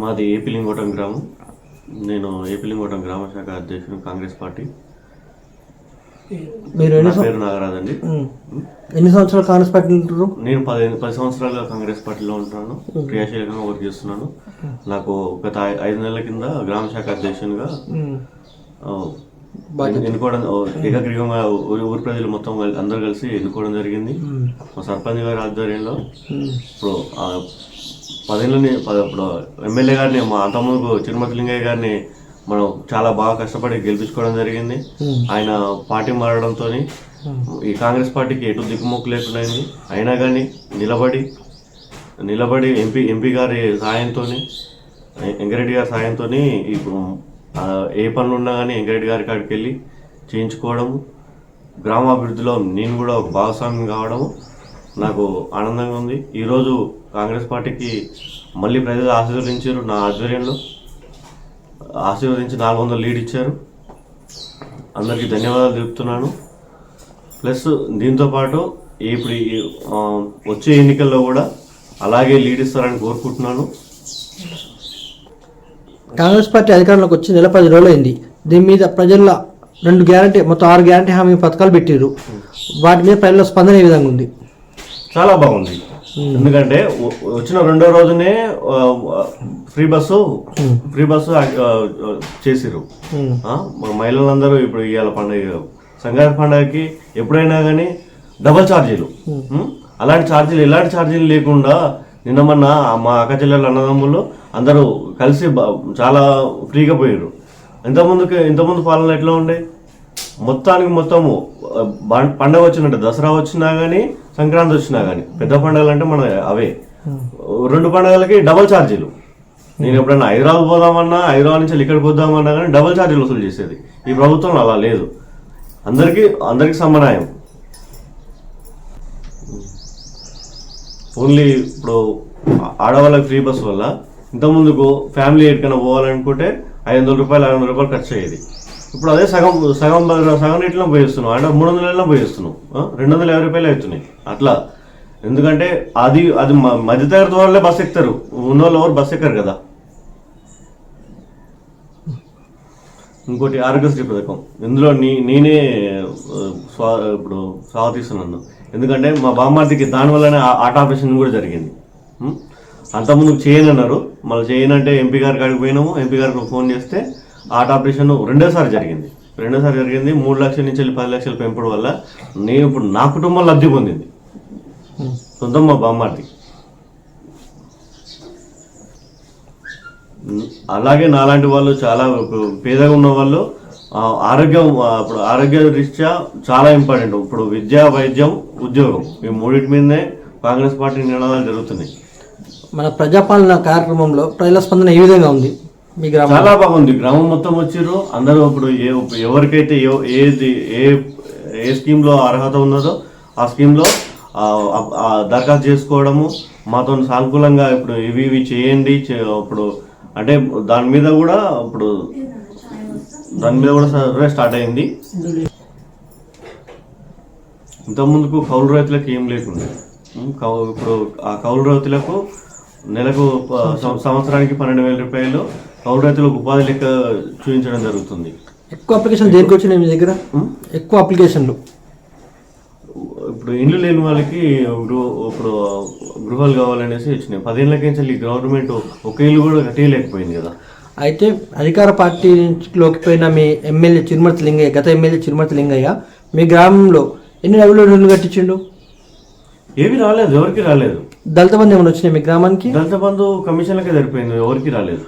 మాది ఏపిలింగోటం గ్రామం. నేను ఏపిలింగోటం గ్రామ శాఖ అధ్యక్షుడు కాంగ్రెస్ పార్టీ. మీరు పేరు నాగరాజ్ అండి. ఎన్ని సంవత్సరాలు కాంగ్రెస్ పార్టీ ఉంటారు? నేను 10 సంవత్సరాలుగా కాంగ్రెస్ పార్టీలో ఉంటున్నాను. క్రియాశీలకంగా వర్క్ చేస్తున్నాను. నాకు గత 5 నెలల కింద గ్రామ శాఖ అధ్యక్షునిగా ఎన్నుకోవడం, ఏకగ్రీవంగా ఊరి ప్రజలు మొత్తం అందరూ కలిసి ఎన్నుకోవడం జరిగింది. మా సర్పంచ్ గారి ఆధ్వర్యంలో ఇప్పుడు 10 ఏళ్ళని ఇప్పుడు ఎమ్మెల్యే గారిని, మా అంతకుముందు చిరుమతి లింగయ్య గారిని మనం చాలా బాగా కష్టపడి గెలిపించుకోవడం జరిగింది. ఆయన పార్టీ మారడంతో ఈ కాంగ్రెస్ పార్టీకి ఎటు దిక్కుమొక్కు లేకుండా అయింది. అయినా కానీ నిలబడి ఎంపీ గారి సాయంతో, వెంకరెడ్డి గారి సాయంతో ఇప్పుడు ఏ పనులు ఉన్నా కానీ వెంకరెడ్డి గారి కాడికి వెళ్ళి చేయించుకోవడము, గ్రామాభివృద్ధిలో నేను కూడా ఒక భాగస్వామ్యం కావడము నాకు ఆనందంగా ఉంది. ఈరోజు కాంగ్రెస్ పార్టీకి మళ్ళీ ప్రజలు ఆశీర్వదించారు. నా ఆధ్వర్యంలో ఆశీర్వదించి 400 లీడ్ ఇచ్చారు. అందరికీ ధన్యవాదాలు తెలుపుతున్నాను. ప్లస్ దీంతోపాటు ఇప్పుడు వచ్చే ఎన్నికల్లో కూడా అలాగే లీడ్ ఇస్తారని కోరుకుంటున్నాను. కాంగ్రెస్ పార్టీ అధికారంలోకి వచ్చి నెల 10 రోజులు అయింది. దీని మీద ప్రజల్లో 2 గ్యారంటీ, మొత్తం 6 గ్యారంటీ హామీ పథకాలు పెట్టారు. వాటి మీద ప్రజల స్పందన ఏ విధంగా ఉంది? చాలా బాగుంది. ఎందుకంటే వచ్చిన 2వ రోజునే ఫ్రీ బస్సు చేసిరు. మహిళలందరూ ఇప్పుడు ఇవాళ పండుగ, సంక్రాంతి పండుగకి ఎప్పుడైనా కానీ డబల్ ఛార్జీలు, ఎలాంటి ఛార్జీలు లేకుండా నిన్న మొన్న మా అక్క చెల్లెళ్ళ అన్నదమ్ములు అందరూ కలిసి చాలా ఫ్రీగా పోయారు. ఇంతకుముందు పాలన ఎట్లా ఉండే, మొత్తము పండగ వచ్చినట్టు, దసరా వచ్చినా కానీ సంక్రాంతి వచ్చినా కానీ పెద్ద పండుగలు అంటే మన అవే 2 పండుగలకి డబల్ ఛార్జీలు. నేను ఎప్పుడైనా హైదరాబాద్ పోదామన్నా, హైదరాబాద్ నుంచి ఇక్కడికి పోదామన్నా కానీ డబల్ ఛార్జీలు వసూలు చేసేది. ఈ ప్రభుత్వం అలా లేదు, అందరికీ సమన్వయం. ఓన్లీ ఇప్పుడు ఆడవాళ్ళకి ఫ్రీ బస్సు వల్ల ఇంతకుముందుకు ఫ్యామిలీ ఎక్కడికైనా పోవాలనుకుంటే 500 రూపాయలు 600 రూపాయలు ఖర్చు అయ్యేది. ఇప్పుడు అదే సగం రేట్లో పోయిస్తున్నాం, అంటే 300 పోయిస్తున్నాం, 250 రూపాయలు అవుతున్నాయి అట్లా. ఎందుకంటే అది మధ్యతరగతి వాళ్ళే బస్సు ఎక్కుతారు, ఉన్నోళ్ళు ఎవరు బస్సు ఎక్కరు కదా. ఇంకోటి ఆరోగ్యశ్రీ పథకం, ఇందులో నేనే ఇప్పుడు స్వాగతిస్తున్నాను. ఎందుకంటే మా బామ్మార్దికి దానివల్లనే హార్ట్ ఆపరేషన్ కూడా జరిగింది. అంతకుముందు చేయనన్నారు, మళ్ళీ చేయనంటే ఎంపీ గారి కాడికి పోయినాము. ఎంపీ గారికి ఫోన్ చేస్తే హార్ట్ ఆపరేషన్ రెండోసారి జరిగింది. 3 లక్షల నుంచి 10 లక్షల పెంపుడు వల్ల నేను ఇప్పుడు నా కుటుంబం లబ్ధి పొందింది, సొంతం మా బామ్మార్ది. అలాగే నాలాంటి వాళ్ళు చాలా పేదగా ఉన్న వాళ్ళు ఇప్పుడు ఆరోగ్య దృష్ట్యా చాలా ఇంపార్టెంట్. ఇప్పుడు విద్య, వైద్యం, ఉద్యోగం, ఈ 3 మీదనే కాంగ్రెస్ పార్టీ నినాదాలు జరుగుతున్నాయి. మన ప్రజాపాలన కార్యక్రమంలో ప్రజల స్పందన ఏ విధంగా ఉంది? మీ గ్రామం చాలా బాగుంది. గ్రామం మొత్తం వచ్చారు అందరూ. ఇప్పుడు ఎవరికైతే ఏ స్కీమ్లో అర్హత ఉన్నదో ఆ స్కీమ్లో దరఖాస్తు చేసుకోవడము, మాతో సానుకూలంగా ఇప్పుడు ఇవి చేయండి. ఇప్పుడు అంటే దాని మీద కూడా సర్వే స్టార్ట్ అయింది. ఇంతకుముందుకు కౌలు రైతులకు ఏం లేకుండా ఇప్పుడు ఆ కౌలు రైతులకు నెలకు సంవత్సరానికి 12,000 రూపాయలు కౌలు రైతులకు ఉపాధి లెక్క చూపించడం జరుగుతుంది. ఎక్కువ అప్లికేషన్ దేనికి వచ్చినాయి మీ దగ్గర? ఎక్కువ అప్లికేషన్లు ఇప్పుడు ఇండ్లు లేని వాళ్ళకి ఇప్పుడు గృహాలు కావాలనేసి వచ్చినాయి. 10 ఏళ్ళకి గవర్నమెంట్ ఒక ఇల్లు కూడా కట్టేయలేకపోయింది కదా. అయితే అధికార పార్టీలోకి పోయిన మీ ఎమ్మెల్యే చిరుమతి లింగయ్య, గత ఎమ్మెల్యే చిరుమతి లింగయ్య మీ గ్రామంలో ఎన్ని డబ్బులు కట్టించిండు? ఏవి రాలేదు, ఎవరికి రాలేదు. దళిత బంధు ఏమైనా వచ్చినాయి మీ గ్రామానికి? దళిత బంధు కమిషన్లకే సరిపోయింది, ఎవరికి రాలేదు.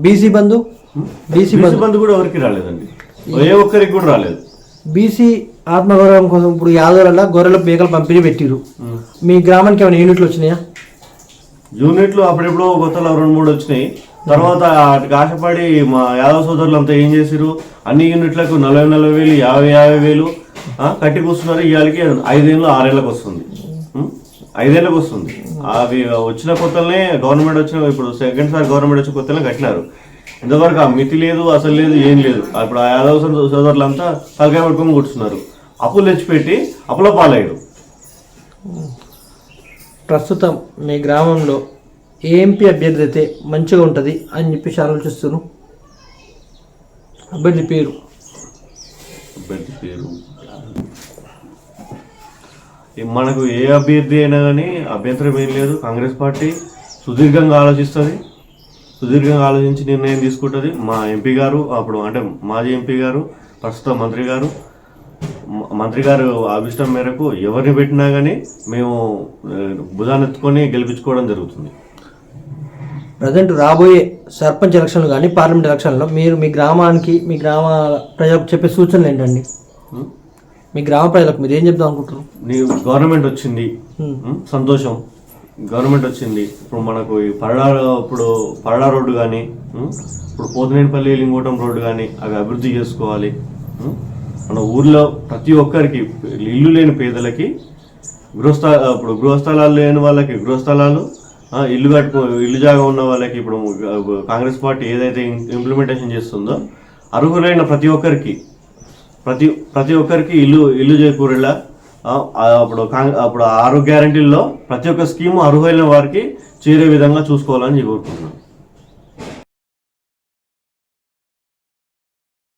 బీసీ బంధు కూడా ఎవరికి రాలేదండి, ఏ ఒక్కరికి కూడా రాలేదు. బీసీ ఆత్మగౌరవం కోసం ఇప్పుడు యాదవుల గొర్రెల మేకలు పంపిణీ పెట్టిరు. మీ గ్రామానికి ఏమైనా యూనిట్లు వచ్చినాయా? యూనిట్లు అప్పుడెప్పుడో కొత్తలో 2-3 వచ్చినాయి. తర్వాత ఆశపడి మా యాదవ్ సోదరులు అంతా ఏం చేసిరు, అన్ని యూనిట్లకు 40,000 50,000 కట్టి కూర్చున్నారు. ఇవాళకి 5 ఏళ్ళు 6 ఏళ్ళకి వస్తుంది, 5 ఏళ్ళకి వస్తుంది. అవి వచ్చిన కొత్తలనే గవర్నమెంట్ వచ్చిన, ఇప్పుడు సెకండ్ సారి గవర్నమెంట్ వచ్చిన కొత్తలనే కట్టినారు. ఇంతవరకు ఆ మితి లేదు, అసలు లేదు, ఏం లేదు. ఇప్పుడు ఆ యాదవ్ సోదరులంతా తలకాయ పట్టుకొని కూర్చున్నారు. అప్పులు తెచ్చిపెట్టి అప్పుల పాలయ్యాడు. ప్రస్తుతం మీ గ్రామంలో ఏ ఎంపీ అభ్యర్థి అయితే మంచిగా ఉంటుంది అని చెప్పేసి ఆలోచిస్తున్నాను. అభ్యర్థి పేరు మనకు ఏ అభ్యర్థి అయినా కానీ అభ్యంతరం ఏం లేదు. కాంగ్రెస్ పార్టీ సుదీర్ఘంగా ఆలోచిస్తుంది, సుదీర్ఘంగా ఆలోచించి నిర్ణయం తీసుకుంటుంది. మా ఎంపీ గారు అప్పుడు అంటే మాజీ ఎంపీ గారు ప్రస్తుత మంత్రి గారు అభిష్టం మేరకు ఎవరిని పెట్టినా కానీ మేము భుజాన్ని ఎత్తుకొని గెలిపించుకోవడం జరుగుతుంది. ప్రజెంట్ రాబోయే సర్పంచ్ ఎలక్షన్లు కానీ పార్లమెంట్ ఎలక్షన్లో మీరు మీ గ్రామానికి మీ గ్రామ ప్రజలకు చెప్పే సూచనలు ఏంటండి? మీ గ్రామ ప్రజలకు మీరు ఏం చెప్దాం అనుకుంటున్నారు? గవర్నమెంట్ వచ్చింది, సంతోషం. గవర్నమెంట్ వచ్చింది. ఇప్పుడు మనకు ఈ పరడా రోడ్డు కానీ ఇప్పుడు పోతినేనిపల్లి లింగోటం రోడ్డు కానీ అవి అభివృద్ధి చేసుకోవాలి. మన ఊర్లో ప్రతి ఒక్కరికి ఇల్లు లేని పేదలకి ఇప్పుడు గృహస్థలాలు లేని వాళ్ళకి గృహస్థలాలు, ఇల్లు జాగా ఉన్న వాళ్ళకి ఇప్పుడు కాంగ్రెస్ పార్టీ ఏదైతే ఇంప్లిమెంటేషన్ చేస్తుందో అర్హులైన ప్రతి ఒక్కరికి ఇల్లు చేకూరేలా అప్పుడు 6 గ్యారెంటీల్లో ప్రతి ఒక్క స్కీము అర్హులైన వారికి చేరే విధంగా చూసుకోవాలని కోరుకుంటున్నాను.